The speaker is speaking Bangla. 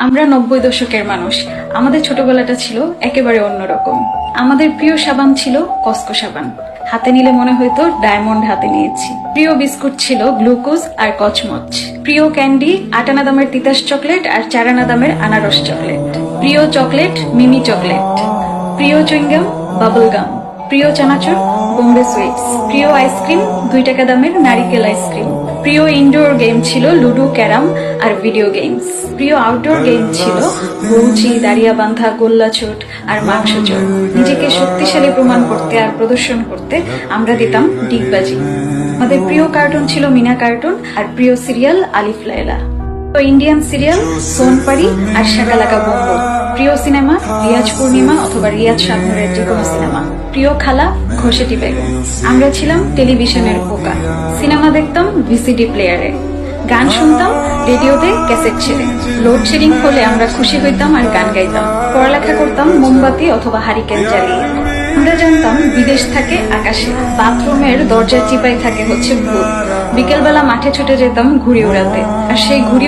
আমরা 90 দশকের মানুষ। আমাদের ছোটবেলাটা ছিল একেবারে অন্যরকম। আমাদের প্রিয় সাবান ছিল কসকো সাবান। হাতে নিলে মনে হইতো ডায়মন্ড হাতে নিয়েছি। প্রিয় বিস্কুট ছিল গ্লুকোজ আর কচমচ। প্রিয় ক্যান্ডি 8 আনা দামের তিতাস চকলেট আর 4 আনা দামের আনারস চকলেট। প্রিয় চকলেট মিমি চকলেট। প্রিয় চুইংগাম বাবল গাম। প্রিয় চানাচুর বোম্বে সুইটস। প্রিয় আইসক্রিম 2 টাকা দামের নারিকেল আইসক্রিম। প্রিয় ইনডোর গেম ছিল লুডো, ক্যারাম আর ভিডিও গেমস। প্রিয় আউটডোর গেম ছিল বউচি, দাঁড়িয়া বান্ধা, গোল্লাছুট আর মাংসচোর। নিজেকে শক্তিশালী প্রমাণ করতে আর প্রদর্শন করতে আমরা দিতাম ডিগবাজি। আমাদের প্রিয় কার্টুন ছিল মিনা কার্টুন আর প্রিয় সিরিয়াল আলিফ লায়লা। তো ইন্ডিয়ান সিরিয়াল সোনপারি আর শাকালাকা বুম বুম। প্রিয় সিনেমা রিয়াজ পূর্ণিমা অথবা রিয়াজ শাবনূরের যে কোনো সিনেমা। প্রিয় খালা ঘষেটি বেগম। আমরা ছিলাম টেলিভিশনের পোকা। সিনেমা দেখতাম ভিসিডি প্লেয়ারে। গান শুনতাম রেডিওতে ক্যাসেট ছেড়ে। লোডশেডিং হলে আমরা খুশি হইতাম আর গান গাইতাম। পড়ালেখা করতাম মোমবাতি অথবা হারিকেন জ্বালিয়ে। আমরা জানতাম বিদেশ থাকে আকাশে, বাথরুমের দরজার চিপাই থাকে হচ্ছে ভূত। বিকেলবেলা মাঠে ছুটে যেতাম ঘুড়ি উড়াতে, আর সেই ঘুড়ি